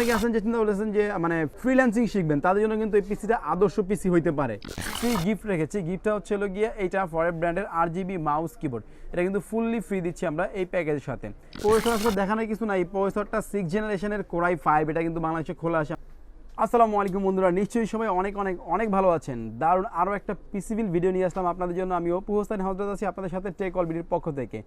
অনেকে আছেন যে চিন্তা করেছেন যে মানে ফ্রিল্যান্সিং শিখবেন, তাদের জন্য কিন্তু এই পিসিটা আদর্শ পিসি হইতে পারে। ফ্রি গিফট রেখেছি, গিফটটা হচ্ছে হলো গিয়ে এইটা ফরেভ ব্র্যান্ডের RGB মাউস কিবোর্ড। এটা কিন্তু ফুললি ফ্রি দিচ্ছি আমরা এই প্যাকেজের সাথে। প্রসেসর আসলে দেখানোর কিছু নাই, প্রসেসরটা 6th জেনারেশনের কোরাই 5, এটা কিন্তু বাংলাদেশে খোলা আসে। আসসালামু আলাইকুম বন্ধুরা, নিশ্চয়ই সবাই অনেক অনেক অনেক ভালো আছেন। দারুণ আরও একটা পিসিবিল ভিডিও নিয়ে আসলাম আপনাদের জন্য। আমি অপু হোসেন হজরত আছি আপনাদের সাথে টেক অল ভিডিওর পক্ষ থেকে।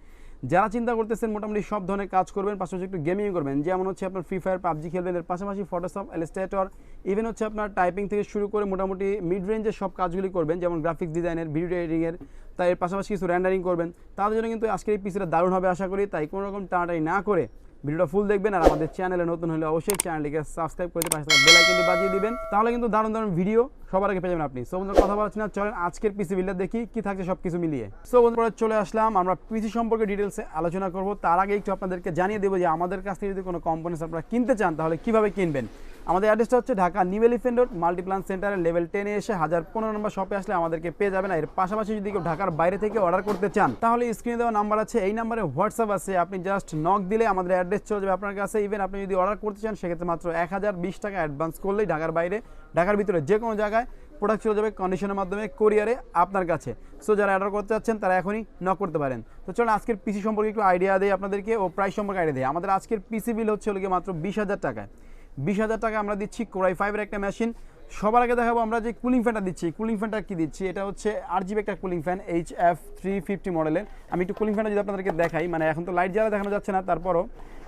যারা চিন্তা করতেছেন মোটামুটি সব ধরনের কাজ করবেন, পাশাপাশি একটু গেমিং করবেন, যেমন হচ্ছে আপনার ফ্রি ফায়ার পাবজি খেলবেন, এর পাশাপাশি ফটোশপ, ইলাস্ট্রেটর, ইভেন হচ্ছে আপনার টাইপিং থেকে শুরু করে মোটামুটি মিড রেঞ্জের সব কাজগুলি করবেন, যেমন গ্রাফিক্স ডিজাইনের, ভিডিও এডিটিংয়ের, তাই এর পাশাপাশি কিছু র্যান্ডারিং করবেন, তাদের জন্য কিন্তু আজকের এই পিসিটা দারুণ হবে আশা করি। তাই কোনো রকম টানাটানি না করে ভিডিওটা ফুল দেখবেন। আর আমাদের চ্যানেলে নতুন হলে অবশ্যই চ্যানেলটিকে সাবস্ক্রাইব করে পাশে থাকা বেল আইকনটি বাজিয়ে দিবেন, তাহলে কিন্তু দারুণ দারুণ ভিডিও সবার আগে পেয়ে যাবেন আপনি। সো বন্ধুরা কথা বলছি না, চলেন আজকের পিসি বিলটা দেখি কি থাকছে সব কিছু মিলিয়ে। সো বন্ধুরা চলে আসলাম, আমরা পিসি সম্পর্কে ডিটেলসে আলোচনা করব। তার আগে একটু আপনাদেরকে জানিয়ে দেবো যে আমাদের কাছ থেকে যদি কোনো কম্পোনেন্টস আপনারা কিনতে চান তাহলে কীভাবে কিনবেন। আমাদের অ্যাড্রেসটা হচ্ছে Dhaka new elephant road Multiplan সেন্টারের লেভেল 10-এ এসে 1015 নম্বর শপে আসলে আমাদেরকে পেয়ে যাবেন। এর পাশাপাশি যদি কেউ ঢাকার বাইরে থেকে অর্ডার করতে চান তাহলে স্ক্রিনে দেওয়া নাম্বার আছে, এই নাম্বারে হোয়াটসঅ্যাপ আছে, আপনি জাস্ট নক দিলে আমাদের অ্যাড্রেস চলে যাবে আপনার কাছে। ইভেন আপনি যদি অর্ডার করতে চান সেক্ষেত্রে মাত্র 1020 টাকা অ্যাডভান্স করলেই ঢাকার বাইরে, ঢাকার ভিতরে যে কোনো জায়গায় প্রোডাক্ট চলে যাবে কন্ডিশনের মাধ্যমে কুরিয়ারে আপনার কাছে। সো যারা অর্ডার করতে চাচ্ছেন তারা এখনই নক করতে পারেন। তো চলুন আজকের পিসি সম্পর্কে একটু আইডিয়া দেয় আপনাদেরকে ও প্রাইস সম্পর্কে আইডিয়া দেয়। আমাদের আজকের পিসি বিল হচ্ছে মাত্র 20,000 টাকায়। 20,000 টাকা আমরা দিচ্ছি কোরাই 5-এর একটা মেশিন। সবার আগে দেখাবো আমরা যে কুলিং ফ্যানটা দিচ্ছি। কুলিং ফ্যানটা কি দিচ্ছি, এটা হচ্ছে RGB একটা কুলিং ফ্যান HF350 মডেলের। আমি একটু কুলিং ফ্যানটা যদি আপনাদেরকে দেখাই, মানে এখন তো লাইট জ্বালা দেখানো যাচ্ছে না, তারপরও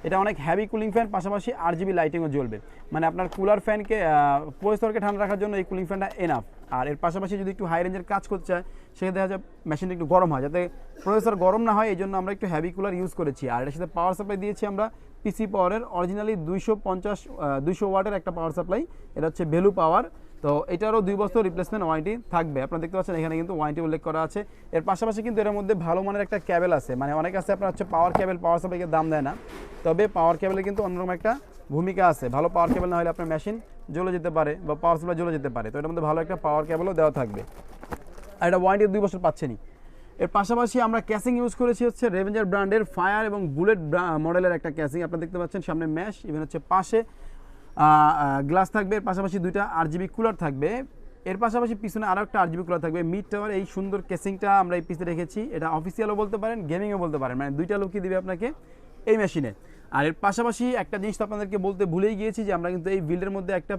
এটা অনেক হ্যাভি কুলিং ফ্যান, পাশাপাশি RGB লাইটিংও জ্বলবে। মানে আপনার কুলার ফ্যানকে প্রসেসরকে ঠান্ডা রাখার জন্য এই কুলিং ফ্যানটা এনাফ। আর এর পাশাপাশি যদি একটু হাই রেঞ্জের কাজ করতে চায় সেক্ষেত্রে দেখা যায় মেশিনটা একটু গরম হয়, যাতে প্রসেসর গরম না হয় এই জন্য আমরা একটু হ্যাভি কুলার ইউজ করেছি। আর এর সাথে পাওয়ার সাপ্লাই দিয়েছি আমরা পিসি পাওয়ারের অরিজিনালি 250 ওয়াটের একটা পাওয়ার সাপ্লাই। এটা হচ্ছে ভ্যালু পাওয়ার। তো এটারও 2 বছর রিপ্লেসমেন্ট ওয়ারেন্টি থাকবে। আপনারা দেখতে পাচ্ছেন এখানে কিন্তু ওয়ারেন্টি উল্লেখ করা আছে। এর পাশাপাশি কিন্তু এর মধ্যে ভালো মানের একটা ক্যাবেল আছে। মানে অনেক আছে আপনার হচ্ছে পাওয়ার কেবল, পাওয়ার সাপ্লাইকে দাম দেয় না, তবে পাওয়ার কেবলের কিন্তু অন্যরকম একটা ভূমিকা আছে। ভালো পাওয়ার কেবল না হলে আপনার মেশিন জ্বলে যেতে পারে বা পাওয়ার সাপ্লাই জ্বলে যেতে পারে। তো এটার মধ্যে ভালো একটা পাওয়ার কেবলও দেওয়া থাকবে। আর এটা ওয়ারেন্টি 2 বছর পাচ্ছেনই। এর পাশাপাশি আমরা ক্যাসিং ইউজ করেছি হচ্ছে রেভেঞ্জার ব্র্যান্ডের ফায়ার এবং বুলেট মডেলের একটা ক্যাসিং। আপনারা দেখতে পাচ্ছেন সামনে ম্যাশ, ইভেন হচ্ছে পাশে গ্লাস থাকবে। এর পাশাপাশি 2টা RGB কুলার থাকবে। এর পাশাপাশি পিছনে আরও একটা RGB কুলার থাকবে। মিড টাওয়ার এই সুন্দর ক্যাসিংটা আমরা এই পিসে রেখেছি। এটা অফিসিয়ালও বলতে পারেন, গেমিংও বলতে পারেন, মানে 2টা লুকই দিবে আপনাকে এই মেশিনে। আর এর পাশাপাশি একটা জিনিস তো আপনাদেরকে বলতে ভুলেই গিয়েছি যে আমরা কিন্তু এই বিল্ডের মধ্যে একটা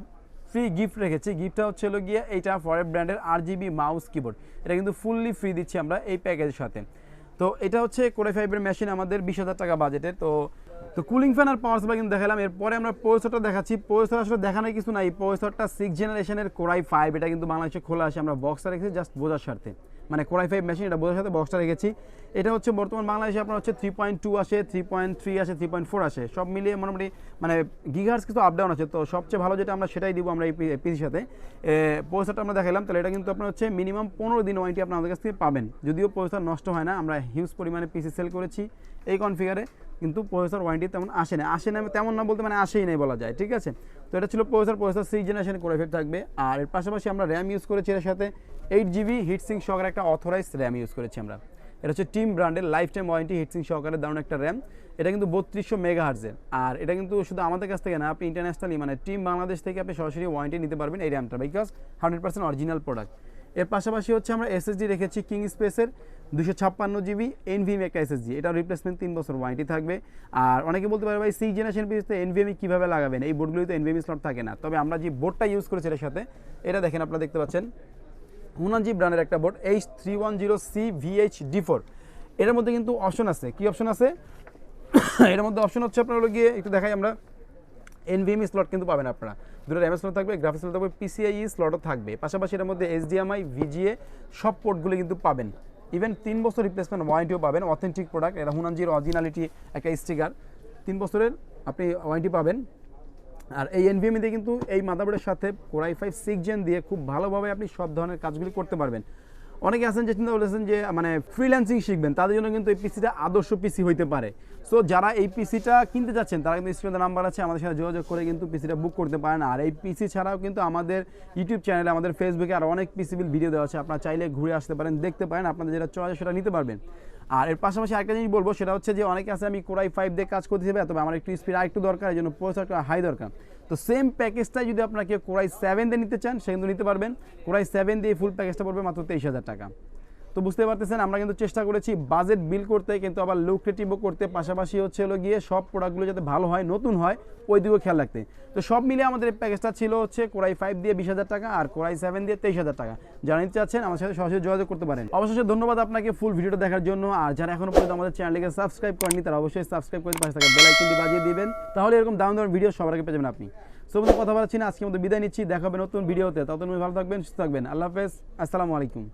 ফ্রি গিফট রেখেছি। গিফটটা হচ্ছে হলো গিয়ে এইটা ফরেভ ব্র্যান্ডের RGB মাউস কিবোর্ড। এটা কিন্তু ফুললি ফ্রি দিচ্ছি আমরা এই প্যাকেজের সাথে। তো এটা হচ্ছে কোরাই 5-এর মেশিন, আমাদের 20,000 টাকা বাজেটের। তো কুলিং ফ্যান আর পাওয়ার সাপ্লাই কিন্তু দেখালাম। এরপরে আমরা প্রসেসরটা দেখাচ্ছি। প্রসেসর আসলে দেখানোর কিছু নাই, প্রসেসরটা 6th জেনারেশনের কোরাই 5, এটা কিন্তু বাংলাদেশে খোলা আসে। আমরা বক্সটা রেখেছি জাস্ট বোঝার স্বার্থে, মানে কোরাই 5 মেশিন এটা বোঝার সাথে বক্সটা রেখেছি। এটা হচ্ছে বর্তমান বাংলাদেশে আপনার হচ্ছে 3.2 আসে, 3.3 আসে, 3.4 আসে, সব মিলিয়ে মোটামুটি মানে গিগাহার্টজ কিছু আপ ডাউন আছে। তো সবচেয়ে ভালো যেটা আমরা সেটাই দিব আমরা এই পিসির সাথে। প্রসেসরটা আমরা দেখালাম, তাহলে এটা কিন্তু আপনার হচ্ছে মিনিমাম 15 দিন ওয়ারেন্টি আপনার আমাদের কাছ থেকে পাবেন। যদিও প্রসেসর নষ্ট হয় না, আমরা হিউজ পরিমাণে পিসি সেল করেছি এই কনফিগারে, কিন্তু প্রসেসর ওয়ারেন্টি তেমন আসে না তেমন না বলতে মানে আসেই নাই বলা যায়, ঠিক আছে। তো এটা ছিল প্রসেসর 6th জেনারেশন কোরাই 5 থাকবে। আর এর পাশাপাশি আমরা র্যাম ইউজ করেছি, এর সাথে 8GB হিটসিং সহকারে একটা অথরাইজড র্যাম ইউজ করেছি আমরা। এটা হচ্ছে টিম ব্র্যান্ডের লাইফ টাইম ওয়ারেন্টি হিটসিং সহকারে দারুণ একটা র্যাম। এটা কিন্তু 3200 মেগাহার্জের। আর এটা কিন্তু শুধু আমাদের কাছ থেকে না, আপনি ইন্টারন্যাশনালি মানে টিম বাংলাদেশ থেকে আপনি সরাসরি ওয়ারেন্টি নিতে পারবেন এই র্যামটা, বিকজ 100% অরিজিনাল প্রোডাক্ট। এর পাশাপাশি হচ্ছে আমরা SSD রেখেছি কিং স্পেসের 256GB NVMe একটা SSD। এটা রিপ্লেসমেন্ট 3 বছর ওয়ারেন্টি থাকবে। আর অনেকে বলতে পারে ভাই 6th জেনারেশন পিসিতে NVMe কীভাবে লাগাবেন, এই বোর্ডগুলিতে NVMe স্লট থাকে না। তবে আমরা যে বোর্ডটা ইউজ করেছি এর সাথে, এটা দেখেন আপনারা দেখতে পাচ্ছেন হুনানজি ব্র্যান্ডের একটা বোর্ড H310CVH-D4। এটার মধ্যে কিন্তু অপশন আছে। কি অপশন আছে এর মধ্যে? অপশন হচ্ছে আপনার হলো গিয়ে একটু দেখাই আমরা, NVMe স্লট কিন্তু পাবেন আপনারা, 2টা র্যাম স্লট থাকবে, গ্রাফিক্স স্লট থাকবে, PCIe স্লটও থাকবে। পাশাপাশি এর মধ্যে HDMI, VGA সব পোর্টগুলো কিন্তু পাবেন। ইভেন 3 বছর রিপ্লেসমেন্ট ওয়ারেন্টিও পাবেন। অথেন্টিক প্রোডাক্ট, এটা হুনানজির অরিজিনালিটি একটা স্টিকার, 3 বছরের আপনি ওয়ারেন্টি পাবেন। আর এই NVMe দিয়ে কিন্তু এই মাদারবোর্ডের সাথে কোরাই 5 6th জেন দিয়ে খুব ভালোভাবে আপনি সব ধরনের কাজগুলি করতে পারবেন। অনেকে আছেন যে চিন্তা করেছেন যে মানে ফ্রিল্যান্সিং শিখবেন, তাদের জন্য কিন্তু এই পিসিটা আদর্শ পিসি হইতে পারে। সো যারা এই পিসিটা কিনতে যাচ্ছেন তারা কিন্তু স্ক্রিনে নাম্বার আছে, আমাদের সাথে যোগাযোগ করে কিন্তু পিসিটা বুক করতে পারেন। আর এই পিসি ছাড়াও কিন্তু আমাদের ইউটিউব চ্যানেলে, আমাদের ফেসবুকে আরও অনেক পিসি বিল ভিডিও দেওয়া আছে, আপনারা চাইলে ঘুরে আসতে পারেন, দেখতে পারেন, আপনাদের যেটা চয়েস সেটা নিতে পারবেন। আর এর পাশাপাশি আরেকটা জিনিস বলবো, সেটা হচ্ছে যে অনেকে আছে আমি কোরাই 5 দিয়ে কাজ করতে হবে, তবে আমার একটু স্পিড আরেকটু দরকার, এই জন্য প্রসেসর হাই দরকার। তো সেম প্যাকেজটাই যদি আপনারা কেউ কোরাই 7 দিয়ে নিতে চান সে কিন্তু নিতে পারবেন। কোরাই 7 দিয়ে ফুল প্যাকেজটা পড়বে মাত্র 23,000 টাকা। তো বুঝতে পারতেছেন আমরা কিন্তু চেষ্টা করেছি বাজেট বিল করতে, কিন্তু আবার লুক্রেটিভও করতে, পাশাপাশি হচ্ছে হলো গিয়ে সব প্রোডাক্টগুলো যাতে ভালো হয়, নতুন হয়, ওই দিকেও খেয়াল রাখতে। তো সব মিলে আমাদের এই প্যাকেজটা ছিল হচ্ছে কোরাই 5 দিয়ে 20,000 টাকা আর কোরাই 7 দিয়ে 23,000 টাকা। যারা নিতে চাচ্ছেন আমার সাথে সরাসরি যোগাযোগ করতে পারেন। অবশ্যই ধন্যবাদ আপনাকে ফুল ভিডিওটা দেখার জন্য। আর যারা এখনো পর্যন্ত আমাদের চ্যানেলকে সাবস্ক্রাইব করেননি তারা অবশ্যই সাবস্ক্রাইব করে পাশে থাকা বেল আইকনটি বাজিয়ে দিবেন, তাহলে এরকম দারুণ দারুণ ভিডিও সবার আগে পেয়ে যাবেন আপনি। সো বন্ধু কথা বলাচ্ছি না, আজকের মতো বিদায় নিচ্ছি, দেখা হবে নতুন ভিডিওতে। ততদিন ভালো থাকবেন, সুস্থ থাকবেন। আল্লাহ হাফেজ, আসসালামু আলাইকুম।